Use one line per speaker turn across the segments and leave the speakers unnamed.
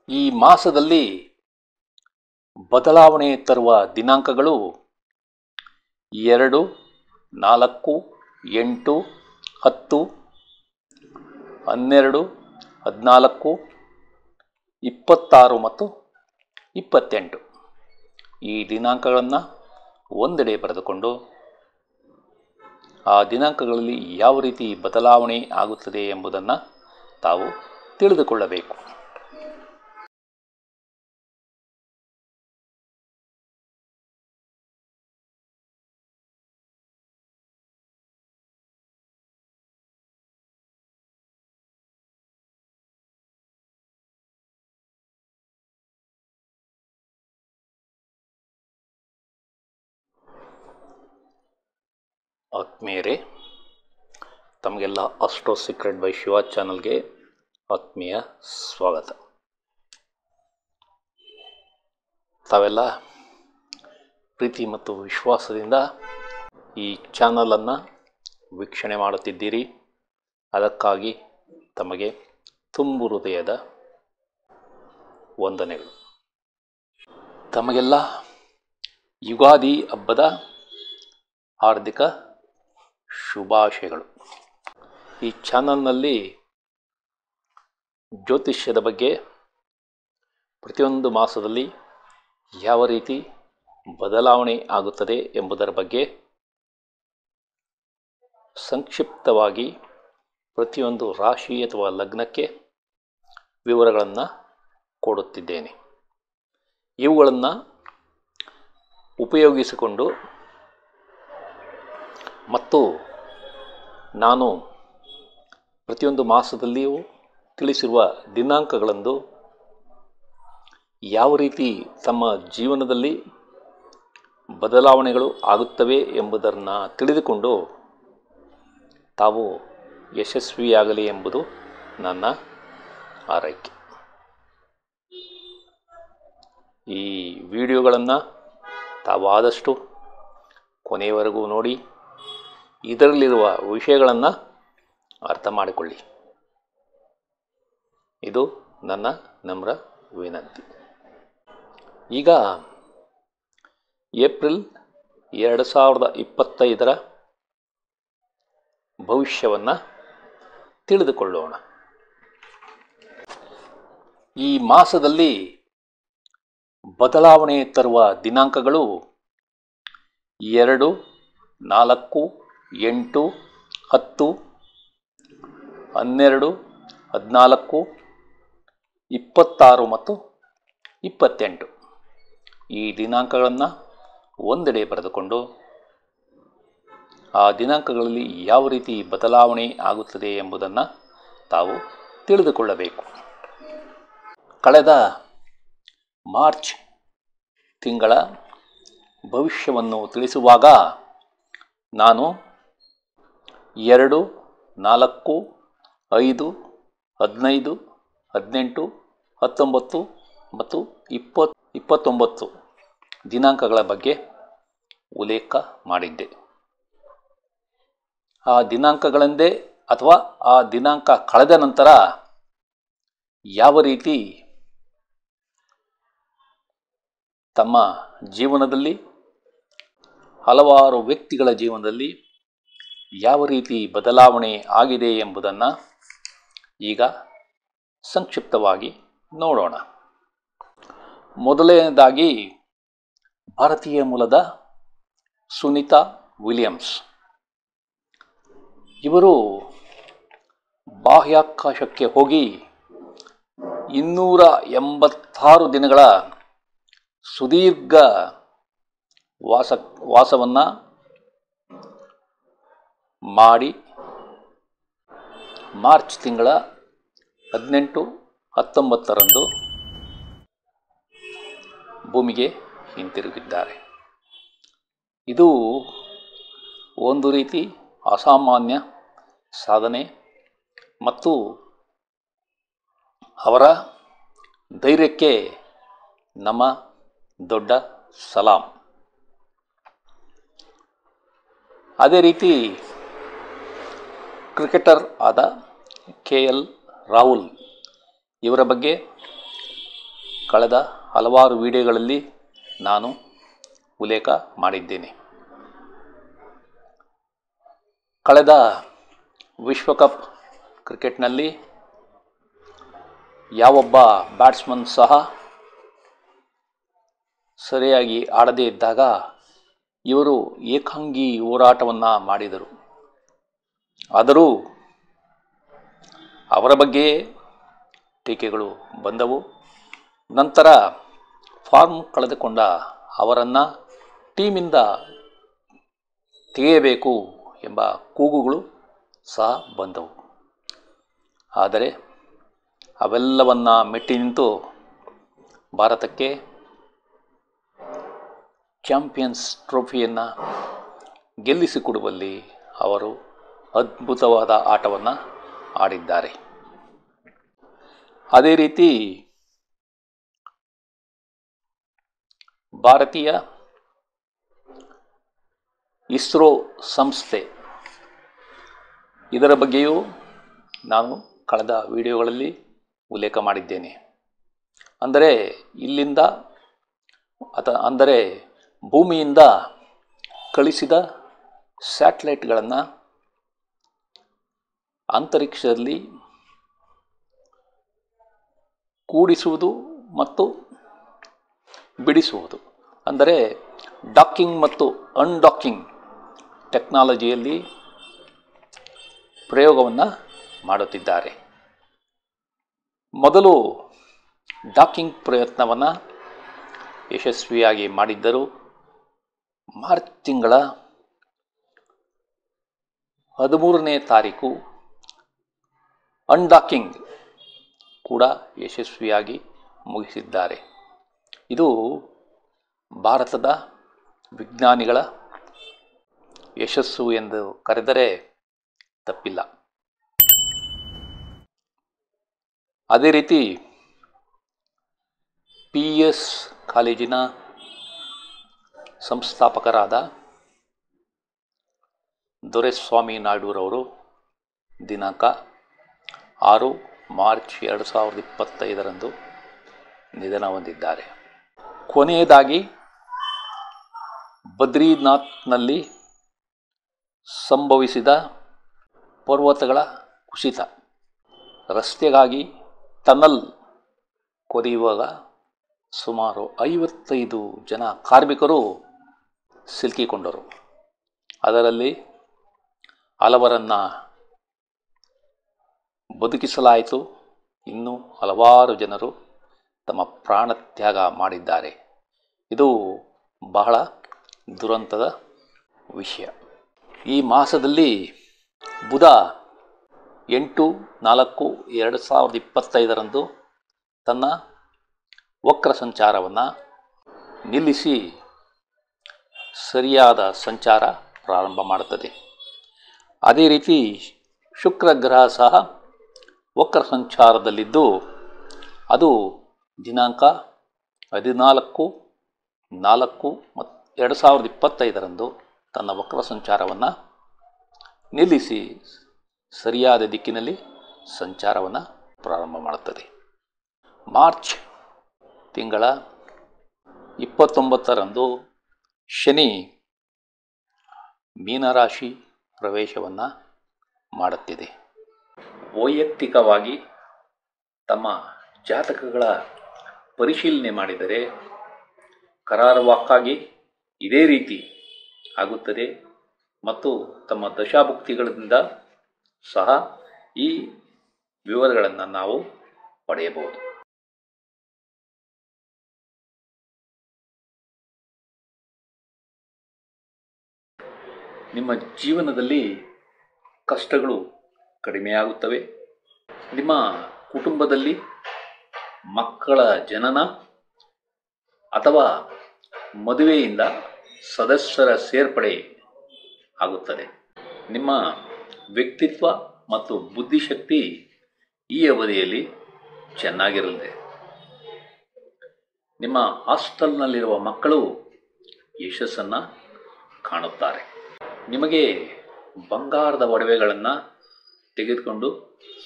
ಈ ಮಾಸದಲ್ಲಿ ಬದಲಾವಣೆ ತರುವ ದಿನಾಂಕಗಳು 2, 4, 8, 10, 12, 14, 26 ಮತ್ತು 28 ಈ ದಿನಾಂಕಗಳನ್ನು ಒಂದೆಡೆ ಬರೆದುಕೊಂಡು ಆ ದಿನಾಂಕಗಳಲ್ಲಿ ಯಾವ ರೀತಿ ಬದಲಾವಣೆ ಆಗುತ್ತದೆ ಎಂಬುದನ್ನು ತಾವು ತಿಳಿದುಕೊಳ್ಳಬೇಕು. ಆತ್ಮೀಯರೇ, ತಮಗೆಲ್ಲ ಅಸ್ಟ್ರೋ ಸೀಕ್ರೆಟ್ ಬೈ ಶಿವ ಚಾನಲ್ಗೆ ಆತ್ಮೀಯ ಸ್ವಾಗತ. ತಾವೆಲ್ಲ ಪ್ರೀತಿ ಮತ್ತು ವಿಶ್ವಾಸದಿಂದ ಈ ಚಾನಲನ್ನು ವೀಕ್ಷಣೆ ಮಾಡುತ್ತಿದ್ದೀರಿ. ಅದಕ್ಕಾಗಿ ತಮಗೆ ತುಂಬು ಹೃದಯದ ವಂದನೆಗಳು. ತಮಗೆಲ್ಲ ಯುಗಾದಿ ಹಬ್ಬದ ಹಾರ್ದಿಕ ಶುಭಾಶಯಗಳು. ಈ ಚಾನಲ್ನಲ್ಲಿ ಜ್ಯೋತಿಷ್ಯದ ಬಗ್ಗೆ ಪ್ರತಿಯೊಂದು ಮಾಸದಲ್ಲಿ ಯಾವ ರೀತಿ ಬದಲಾವಣೆ ಆಗುತ್ತದೆ ಎಂಬುದರ ಬಗ್ಗೆ ಸಂಕ್ಷಿಪ್ತವಾಗಿ ಪ್ರತಿಯೊಂದು ರಾಶಿ ಅಥವಾ ಲಗ್ನಕ್ಕೆ ವಿವರಗಳನ್ನು ಕೊಡುತ್ತಿದ್ದೇನೆ. ಇವುಗಳನ್ನು ಉಪಯೋಗಿಸಿಕೊಂಡು ಮತ್ತು ನಾನು ಪ್ರತಿಯೊಂದು ಮಾಸದಲ್ಲಿಯೂ ತಿಳಿಸಿರುವ ದಿನಾಂಕಗಳಂದು ಯಾವ ರೀತಿ ತಮ್ಮ ಜೀವನದಲ್ಲಿ ಬದಲಾವಣೆಗಳು ಆಗುತ್ತವೆ ಎಂಬುದನ್ನು ತಿಳಿದುಕೊಂಡು ತಾವು ಯಶಸ್ವಿಯಾಗಲಿ ಎಂಬುದು ನನ್ನ ಆರೈಕೆ. ಈ ವಿಡಿಯೋಗಳನ್ನು ತಾವು ಆದಷ್ಟು ಕೊನೆಯವರೆಗೂ ನೋಡಿ ಇದರಲ್ಲಿರುವ ವಿಷಯಗಳನ್ನು ಅರ್ಥ ಮಾಡಿಕೊಳ್ಳಿ. ಇದು ನನ್ನ ನಮ್ರ ವಿನಂತಿ. ಈಗ ಏಪ್ರಿಲ್ 2025 ಭವಿಷ್ಯವನ್ನು ತಿಳಿದುಕೊಳ್ಳೋಣ. ಈ ಮಾಸದಲ್ಲಿ ಬದಲಾವಣೆ ತರುವ ದಿನಾಂಕಗಳು 2, 4, 8, 10, 12, 14, 26 ಮತ್ತು 28 ಈ ದಿನಾಂಕಗಳನ್ನು ಒಂದೆಡೆ ಬರೆದುಕೊಂಡು ಆ ದಿನಾಂಕಗಳಲ್ಲಿ ಯಾವ ರೀತಿ ಬದಲಾವಣೆ ಆಗುತ್ತದೆ ಎಂಬುದನ್ನು ತಾವು ತಿಳಿದುಕೊಳ್ಳಬೇಕು. ಕಳೆದ ಮಾರ್ಚ್ ತಿಂಗಳ ಭವಿಷ್ಯವನ್ನು ತಿಳಿಸುವಾಗ ನಾನು 2, 4, 5, 15, 18, 19 ಮತ್ತು 29 ದಿನಾಂಕಗಳ ಬಗ್ಗೆ ಉಲ್ಲೇಖ ಮಾಡಿದ್ದೆ. ಆ ದಿನಾಂಕಗಳೆಂದೇ ಅಥವಾ ಆ ದಿನಾಂಕ ಕಳೆದ ನಂತರ ಯಾವ ರೀತಿ ತಮ್ಮ ಜೀವನದಲ್ಲಿ ಹಲವಾರು ವ್ಯಕ್ತಿಗಳ ಜೀವನದಲ್ಲಿ ಯಾವ ರೀತಿ ಬದಲಾವಣೆ ಆಗಿದೆ ಎಂಬುದನ್ನು ಈಗ ಸಂಕ್ಷಿಪ್ತವಾಗಿ ನೋಡೋಣ. ಮೊದಲನೇದಾಗಿ ಭಾರತೀಯ ಮೂಲದ ಸುನೀತಾ ವಿಲಿಯಮ್ಸ್ ಇವರು ಬಾಹ್ಯಾಕಾಶಕ್ಕೆ ಹೋಗಿ 286 ದಿನಗಳ ಸುದೀರ್ಘ ವಾಸವನ್ನು ಮಾಡಿ ಮಾರ್ಚ್ ತಿಂಗಳ 18, 19 ಭೂಮಿಗೆ ಹಿಂತಿರುಗಿದ್ದಾರೆ. ಇದು ಒಂದು ರೀತಿ ಅಸಾಮಾನ್ಯ ಸಾಧನೆ ಮತ್ತು ಅವರ ಧೈರ್ಯಕ್ಕೆ ನಮ್ಮ ದೊಡ್ಡ ಸಲಾಂ. ಅದೇ ರೀತಿ ಕ್ರಿಕೆಟರ್ ಆದ KL ರಾಹುಲ್ ಇವರ ಬಗ್ಗೆ ಕಳೆದ ಹಲವಾರು ವಿಡಿಯೋಗಳಲ್ಲಿ ನಾನು ಉಲ್ಲೇಖ ಮಾಡಿದ್ದೇನೆ. ಕಳೆದ ವಿಶ್ವಕಪ್ ಕ್ರಿಕೆಟ್ನಲ್ಲಿ ಯಾವೊಬ್ಬ ಬ್ಯಾಟ್ಸ್ಮನ್ ಸಹ ಸರಿಯಾಗಿ ಆಡದೇ ಇದ್ದಾಗ ಇವರು ಏಕಾಂಗಿ ಹೋರಾಟವನ್ನು ಮಾಡಿದರು. ಆದರೂ ಅವರ ಬಗ್ಗೆ ಟೀಕೆಗಳು ಬಂದವು. ನಂತರ ಫಾರ್ಮ್ ಕಳೆದುಕೊಂಡ ಅವರನ್ನು ಟೀಮಿಂದ ತೆಗೆಯಬೇಕು ಎಂಬ ಕೂಗುಗಳು ಸಹ ಬಂದವು. ಆದರೆ ಅವೆಲ್ಲವನ್ನು ಮೆಟ್ಟಿ ನಿಂತು ಭಾರತಕ್ಕೆ ಚಾಂಪಿಯನ್ಸ್ ಟ್ರೋಫಿಯನ್ನು ಗೆಲ್ಲಿಸಿಕೊಡುವಲ್ಲಿ ಅವರು ಅದ್ಭುತವಾದ ಆಟವನ್ನು ಆಡಿದ್ದಾರೆ. ಅದೇ ರೀತಿ ಭಾರತೀಯ ಇಸ್ರೋ ಸಂಸ್ಥೆ, ಇದರ ಬಗ್ಗೆಯೂ ನಾನು ಕಳೆದ ವಿಡಿಯೋಗಳಲ್ಲಿ ಉಲ್ಲೇಖ ಮಾಡಿದ್ದೇನೆ. ಅಂದರೆ ಭೂಮಿಯಿಂದ ಕಳಿಸಿದ ಸ್ಯಾಟಲೈಟ್ಗಳನ್ನು ಅಂತರಿಕ್ಷದಲ್ಲಿ ಕೂಡಿಸುವುದು ಮತ್ತು ಬಿಡಿಸುವುದು, ಅಂದರೆ ಡಾಕಿಂಗ್ ಮತ್ತು ಅನ್ಡಾಕಿಂಗ್ ಟೆಕ್ನಾಲಜಿಯಲ್ಲಿ ಪ್ರಯೋಗವನ್ನು ಮಾಡುತ್ತಿದ್ದಾರೆ. ಮೊದಲು ಡಾಕಿಂಗ್ ಪ್ರಯತ್ನವನ್ನು ಯಶಸ್ವಿಯಾಗಿ ಮಾಡಿದ್ದರು. ಮಾರ್ಚ್ ತಿಂಗಳ 13ನೇ ತಾರೀಕು ಅನ್ಡಾಕಿಂಗ್ ಕೂಡ ಯಶಸ್ವಿಯಾಗಿ ಮುಗಿಸಿದ್ದಾರೆ. ಇದು ಭಾರತದ ವಿಜ್ಞಾನಿಗಳ ಯಶಸ್ಸು ಎಂದು ಕರೆದರೆ ತಪ್ಪಿಲ್ಲ. ಅದೇ ರೀತಿ PS ಕಾಲೇಜಿನ ಸಂಸ್ಥಾಪಕರಾದ ದೊರೆಸ್ವಾಮಿ ನಾಯ್ಡುರವರು ದಿನಾಂಕ 6 ಮಾರ್ಚ್ 2025ರಂದು ನಿಧನ ಹೊಂದಿದ್ದಾರೆ. ಕೊನೆಯದಾಗಿ ಬದ್ರಿನಾಥ್ನಲ್ಲಿ ಸಂಭವಿಸಿದ ಪರ್ವತಗಳ ಕುಸಿತ, ರಸ್ತೆಗಾಗಿ ಟನಲ್ ಕೊರೆಯುವಾಗ ಸುಮಾರು 55 ಜನ ಕಾರ್ಮಿಕರು ಸಿಲುಕಿಕೊಂಡರು. ಅದರಲ್ಲಿ ಹಲವರನ್ನು ಬದುಕಿಸಲಾಯಿತು. ಇನ್ನೂ ಹಲವಾರು ಜನರು ತಮ್ಮ ಪ್ರಾಣತ್ಯಾಗ ಮಾಡಿದ್ದಾರೆ. ಇದು ಬಹಳ ದುರಂತದ ವಿಷಯ. ಈ ಮಾಸದಲ್ಲಿ ಬುಧ 8/4/2025ರಂದು ತನ್ನ ವಕ್ರ ಸಂಚಾರವನ್ನು ನಿಲ್ಲಿಸಿ ಸರಿಯಾದ ಸಂಚಾರ ಪ್ರಾರಂಭ ಮಾಡುತ್ತದೆ. ಅದೇ ರೀತಿ ಶುಕ್ರ ಗ್ರಹ ಸಹ ವಕ್ರ ಸಂಚಾರದಲ್ಲಿದ್ದು ಅದು ದಿನಾಂಕ 14/4/2025ರಂದು ತನ್ನ ವಕ್ರ ಸಂಚಾರವನ್ನು ನಿಲ್ಲಿಸಿ ಸರಿಯಾದ ದಿಕ್ಕಿನಲ್ಲಿ ಸಂಚಾರವನ್ನು ಪ್ರಾರಂಭ ಮಾಡುತ್ತದೆ. ಮಾರ್ಚ್ ತಿಂಗಳ 29ರಂದು ಶನಿ ಮೀನರಾಶಿ ಪ್ರವೇಶವನ್ನು ಮಾಡುತ್ತಿದೆ. ವೈಯಕ್ತಿಕವಾಗಿ ತಮ್ಮ ಜಾತಕಗಳ ಪರಿಶೀಲನೆ ಮಾಡಿದರೆ ಕರಾರುವಾಕ್ಕಾಗಿ ಇದೇ ರೀತಿ ಆಗುತ್ತದೆ ಮತ್ತು ತಮ್ಮ ದಶಾಭುಕ್ತಿಗಳಿಂದ ಸಹ ಈ ವಿವರಗಳನ್ನು ನಾವು ಪಡೆಯಬಹುದು. ನಿಮ್ಮ ಜೀವನದಲ್ಲಿ ಕಷ್ಟಗಳು ಕಡಿಮೆಯಾಗುತ್ತವೆ. ನಿಮ್ಮ ಕುಟುಂಬದಲ್ಲಿ ಮಕ್ಕಳ ಜನನ ಅಥವಾ ಮದುವೆಯಿಂದ ಸದಸ್ಯರ ಸೇರ್ಪಡೆ ಆಗುತ್ತದೆ. ನಿಮ್ಮ ವ್ಯಕ್ತಿತ್ವ ಮತ್ತು ಬುದ್ಧಿಶಕ್ತಿ ಈ ಅವಧಿಯಲ್ಲಿ ಚೆನ್ನಾಗಿರಲಿದೆ. ನಿಮ್ಮ ಹಾಸ್ಟೆಲ್ನಲ್ಲಿರುವ ಮಕ್ಕಳು ಯಶಸ್ಸನ್ನು ಕಾಣುತ್ತಾರೆ. ನಿಮಗೆ ಬಂಗಾರದ ಒಡವೆಗಳನ್ನು ತೆಗೆದುಕೊಂಡು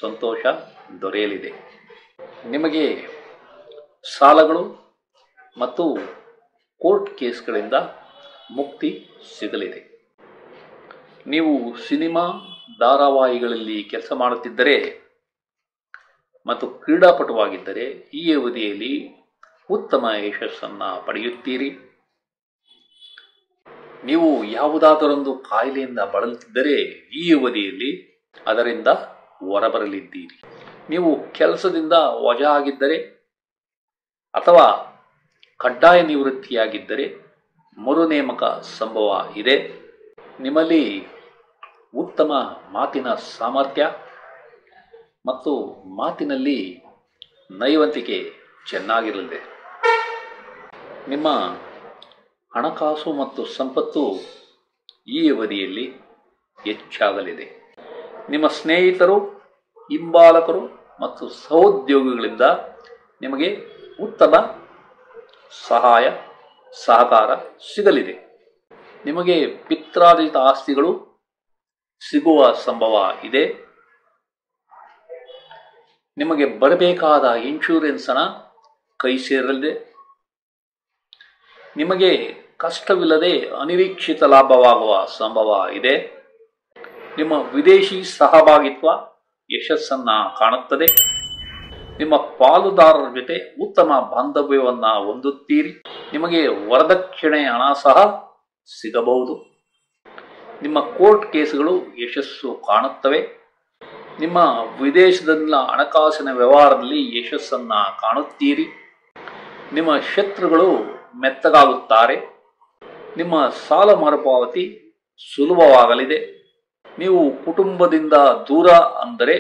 ಸಂತೋಷ ದೊರೆಯಲಿದೆ. ನಿಮಗೆ ಸಾಲಗಳು ಮತ್ತು ಕೋರ್ಟ್ ಕೇಸ್ಗಳಿಂದ ಮುಕ್ತಿ ಸಿಗಲಿದೆ. ನೀವು ಸಿನಿಮಾ ಧಾರಾವಾಹಿಗಳಲ್ಲಿ ಕೆಲಸ ಮಾಡುತ್ತಿದ್ದರೆ ಮತ್ತು ಕ್ರೀಡಾಪಟುವಾಗಿದ್ದರೆ ಈ ಅವಧಿಯಲ್ಲಿ ಉತ್ತಮ ಯಶಸ್ಸನ್ನು ಪಡೆಯುತ್ತೀರಿ. ನೀವು ಯಾವುದಾದರೊಂದು ಕಾಯಿಲೆಯಿಂದ ಬಳಲುತ್ತಿದ್ದರೆ ಈ ಅವಧಿಯಲ್ಲಿ ಅದರಿಂದ ಹೊರಬರಲಿದ್ದೀರಿ. ನೀವು ಕೆಲಸದಿಂದ ವಜಾ ಆಗಿದ್ದರೆ ಅಥವಾ ಕಡ್ಡಾಯ ನಿವೃತ್ತಿಯಾಗಿದ್ದರೆ ಮರು ನೇಮಕ ಸಂಭವ ಇದೆ. ನಿಮ್ಮಲ್ಲಿ ಉತ್ತಮ ಮಾತಿನ ಸಾಮರ್ಥ್ಯ ಮತ್ತು ಮಾತಿನಲ್ಲಿ ನೈವಂತಿಕೆ ಚೆನ್ನಾಗಿರಲಿದೆ. ನಿಮ್ಮ ಹಣಕಾಸು ಮತ್ತು ಸಂಪತ್ತು ಈ ಅವಧಿಯಲ್ಲಿ ಹೆಚ್ಚಾಗಲಿದೆ. ನಿಮ್ಮ ಸ್ನೇಹಿತರು, ಹಿಂಬಾಲಕರು ಮತ್ತು ಸಹೋದ್ಯೋಗಿಗಳಿಂದ ನಿಮಗೆ ಉತ್ತಮ ಸಹಾಯ ಸಹಕಾರ ಸಿಗಲಿದೆ. ನಿಮಗೆ ಪಿತ್ರಾರ್ಜಿತ ಆಸ್ತಿಗಳು ಸಿಗುವ ಸಂಭವ ಇದೆ. ನಿಮಗೆ ಬರಬೇಕಾದ ಇನ್ಶೂರೆನ್ಸ್ ಹಣ ಕೈ ಸೇರಲಿದೆ. ನಿಮಗೆ ಕಷ್ಟವಿಲ್ಲದೆ ಅನಿರೀಕ್ಷಿತ ಲಾಭವಾಗುವ ಸಂಭವ ಇದೆ. ನಿಮ್ಮ ವಿದೇಶಿ ಸಹಭಾಗಿತ್ವ ಯಶಸ್ಸನ್ನ ಕಾಣುತ್ತದೆ. ನಿಮ್ಮ ಪಾಲುದಾರರ ಜೊತೆ ಉತ್ತಮ ಬಾಂಧವ್ಯವನ್ನ ಹೊಂದುತ್ತೀರಿ. ನಿಮಗೆ ವರದಕ್ಷಿಣೆ ಹಣ ಸಹ ಸಿಗಬಹುದು. ನಿಮ್ಮ ಕೋರ್ಟ್ ಕೇಸುಗಳು ಯಶಸ್ಸು ಕಾಣುತ್ತವೆ. ನಿಮ್ಮ ವಿದೇಶದಲ್ಲಿನ ಹಣಕಾಸಿನ ವ್ಯವಹಾರದಲ್ಲಿ ಯಶಸ್ಸನ್ನ ಕಾಣುತ್ತೀರಿ. ನಿಮ್ಮ ಶತ್ರುಗಳು ಮೆತ್ತಗಾಗುತ್ತಾರೆ. ನಿಮ್ಮ ಸಾಲ ಮರುಪಾವತಿ ಸುಲಭವಾಗಲಿದೆ. ನೀವು ಕುಟುಂಬದಿಂದ ದೂರ ಅಂದರೆ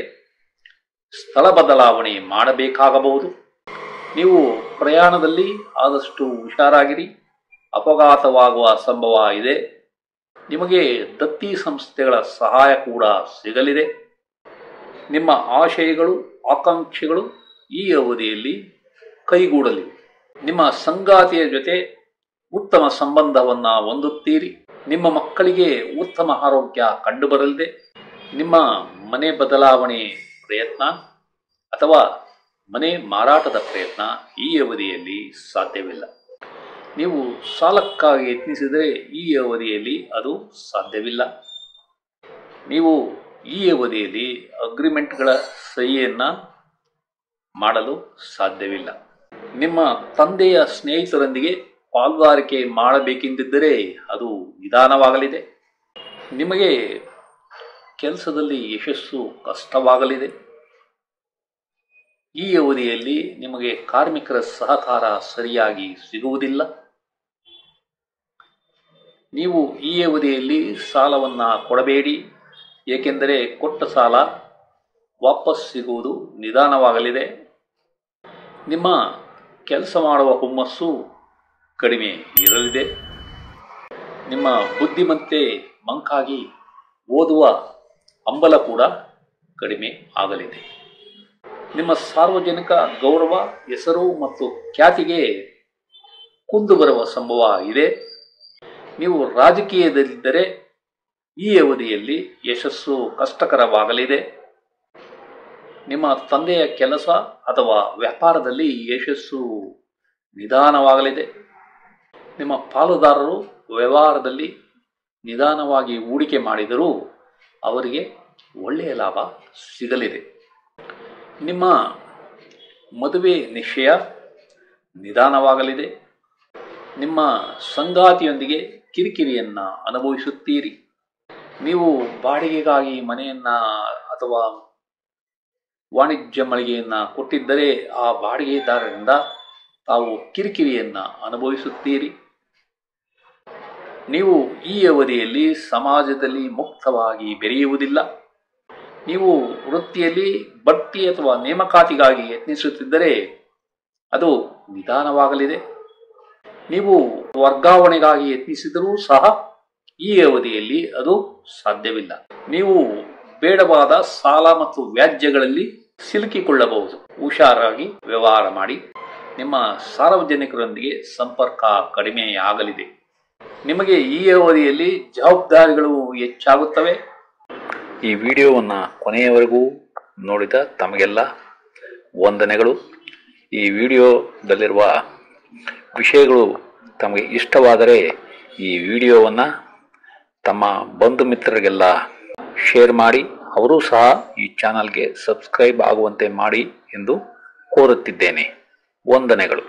ಸ್ಥಳ ಬದಲಾವಣೆ ಮಾಡಬೇಕಾಗಬಹುದು. ನೀವು ಪ್ರಯಾಣದಲ್ಲಿ ಆದಷ್ಟು ಹುಷಾರಾಗಿರಿ. ಅಪಘಾತವಾಗುವ ಸಂಭವ ಇದೆ. ನಿಮಗೆ ದತ್ತಿ ಸಂಸ್ಥೆಗಳ ಸಹಾಯ ಕೂಡ ಸಿಗಲಿದೆ. ನಿಮ್ಮ ಆಶಯಗಳು ಆಕಾಂಕ್ಷೆಗಳು ಈ ಅವಧಿಯಲ್ಲಿ ಕೈಗೂಡಲಿವೆ. ನಿಮ್ಮ ಸಂಗಾತಿಯ ಜೊತೆ ಉತ್ತಮ ಸಂಬಂಧವನ್ನ ಹೊಂದುತ್ತೀರಿ. ನಿಮ್ಮ ಮಕ್ಕಳಿಗೆ ಉತ್ತಮ ಆರೋಗ್ಯ ಕಂಡುಬರಲಿದೆ. ನಿಮ್ಮ ಮನೆ ಬದಲಾವಣೆ ಪ್ರಯತ್ನ ಅಥವಾ ಮನೆ ಮಾರಾಟದ ಪ್ರಯತ್ನ ಈ ಅವಧಿಯಲ್ಲಿ ಸಾಧ್ಯವಿಲ್ಲ. ನೀವು ಸಾಲಕ್ಕಾಗಿ ಯತ್ನಿಸಿದರೆ ಈ ಅವಧಿಯಲ್ಲಿ ಅದು ಸಾಧ್ಯವಿಲ್ಲ. ನೀವು ಈ ಅವಧಿಯಲ್ಲಿ ಅಗ್ರಿಮೆಂಟ್ಗಳ ಸಹಿಯನ್ನ ಮಾಡಲು ಸಾಧ್ಯವಿಲ್ಲ. ನಿಮ್ಮ ತಂದೆಯ ಸ್ನೇಹಿತರೊಂದಿಗೆ ಪಾಲುದಾರಿಕೆ ಮಾಡಬೇಕೆಂದಿದ್ದರೆ ಅದು ನಿಧಾನವಾಗಲಿದೆ. ನಿಮಗೆ ಕೆಲಸದಲ್ಲಿ ಯಶಸ್ಸು ಕಷ್ಟವಾಗಲಿದೆ. ಈ ಅವಧಿಯಲ್ಲಿ ನಿಮಗೆ ಕಾರ್ಮಿಕರ ಸಹಕಾರ ಸರಿಯಾಗಿ ಸಿಗುವುದಿಲ್ಲ. ನೀವು ಈ ಅವಧಿಯಲ್ಲಿ ಸಾಲವನ್ನು ಕೊಡಬೇಡಿ, ಏಕೆಂದರೆ ಕೊಟ್ಟ ಸಾಲ ವಾಪಸ್ ಸಿಗುವುದು ನಿಧಾನವಾಗಲಿದೆ. ನಿಮ್ಮ ಕೆಲಸ ಮಾಡುವ ಹುಮ್ಮಸ್ಸು ಕಡಿಮೆ ಇರಲಿದೆ. ನಿಮ್ಮ ಬುದ್ಧಿಮತ್ತೆ ಮಂಕಾಗಿ ಓದುವ ಹಂಬಲ ಕೂಡ ಕಡಿಮೆ ಆಗಲಿದೆ. ನಿಮ್ಮ ಸಾರ್ವಜನಿಕ ಗೌರವ, ಹೆಸರು ಮತ್ತು ಖ್ಯಾತಿಗೆ ಕುಂದು ಬರುವ ಸಂಭವ ಇದೆ. ನೀವು ರಾಜಕೀಯದಲ್ಲಿದ್ದರೆ ಈ ಅವಧಿಯಲ್ಲಿ ಯಶಸ್ಸು ಕಷ್ಟಕರವಾಗಲಿದೆ. ನಿಮ್ಮ ತಂದೆಯ ಕೆಲಸ ಅಥವಾ ವ್ಯಾಪಾರದಲ್ಲಿ ಯಶಸ್ಸು ನಿಧಾನವಾಗಲಿದೆ. ನಿಮ್ಮ ಪಾಲುದಾರರು ವ್ಯವಹಾರದಲ್ಲಿ ನಿಧಾನವಾಗಿ ಹೂಡಿಕೆ ಮಾಡಿದರೂ ಅವರಿಗೆ ಒಳ್ಳೆಯ ಲಾಭ ಸಿಗಲಿದೆ. ನಿಮ್ಮ ಮದುವೆ ನಿಶ್ಚಯ ನಿಧಾನವಾಗಲಿದೆ. ನಿಮ್ಮ ಸಂಗಾತಿಯೊಂದಿಗೆ ಕಿರಿಕಿರಿಯನ್ನ ಅನುಭವಿಸುತ್ತೀರಿ. ನೀವು ಬಾಡಿಗೆಗಾಗಿ ಮನೆಯನ್ನ ಅಥವಾ ವಾಣಿಜ್ಯ ಮಳಿಗೆಯನ್ನ ಕೊಟ್ಟಿದ್ದರೆ ಆ ಬಾಡಿಗೆದಾರರಿಂದ ತಾವು ಕಿರಿಕಿರಿಯನ್ನ ಅನುಭವಿಸುತ್ತೀರಿ. ನೀವು ಈ ಅವಧಿಯಲ್ಲಿ ಸಮಾಜದಲ್ಲಿ ಮುಕ್ತವಾಗಿ ಬೆರೆಯುವುದಿಲ್ಲ. ನೀವು ವೃತ್ತಿಯಲ್ಲಿ ಬಡ್ತಿ ಅಥವಾ ನೇಮಕಾತಿಗಾಗಿ ಯತ್ನಿಸುತ್ತಿದ್ದರೆ ಅದು ನಿಧಾನವಾಗಲಿದೆ. ನೀವು ವರ್ಗಾವಣೆಗಾಗಿ ಯತ್ನಿಸಿದರೂ ಸಹ ಈ ಅವಧಿಯಲ್ಲಿ ಅದು ಸಾಧ್ಯವಿಲ್ಲ. ನೀವು ಬೇಡವಾದ ಸಾಲ ಮತ್ತು ವ್ಯಾಜ್ಯಗಳಲ್ಲಿ ಸಿಲುಕಿಕೊಳ್ಳಬಹುದು. ಹುಷಾರಾಗಿ ವ್ಯವಹಾರ ಮಾಡಿ. ನಿಮ್ಮ ಸಾರ್ವಜನಿಕರೊಂದಿಗೆ ಸಂಪರ್ಕ ಕಡಿಮೆಯಾಗಲಿದೆ. ನಿಮಗೆ ಈ ಅವಧಿಯಲ್ಲಿ ಜವಾಬ್ದಾರಿಗಳು ಹೆಚ್ಚಾಗುತ್ತವೆ. ಈ ವಿಡಿಯೋವನ್ನು ಕೊನೆಯವರೆಗೂ ನೋಡಿದ ತಮಗೆಲ್ಲ ವಂದನೆಗಳು. ಈ ವಿಡಿಯೋದಲ್ಲಿರುವ ವಿಷಯಗಳು ತಮಗೆ ಇಷ್ಟವಾದರೆ ಈ ವಿಡಿಯೋವನ್ನು ತಮ್ಮ ಬಂಧು ಮಿತ್ರರಿಗೆಲ್ಲ ಶೇರ್ ಮಾಡಿ, ಅವರೂ ಸಹ ಈ ಚಾನಲ್ಗೆ ಸಬ್ಸ್ಕ್ರೈಬ್ ಆಗುವಂತೆ ಮಾಡಿ ಎಂದು ಕೋರುತ್ತಿದ್ದೇನೆ. ವಂದನೆಗಳು.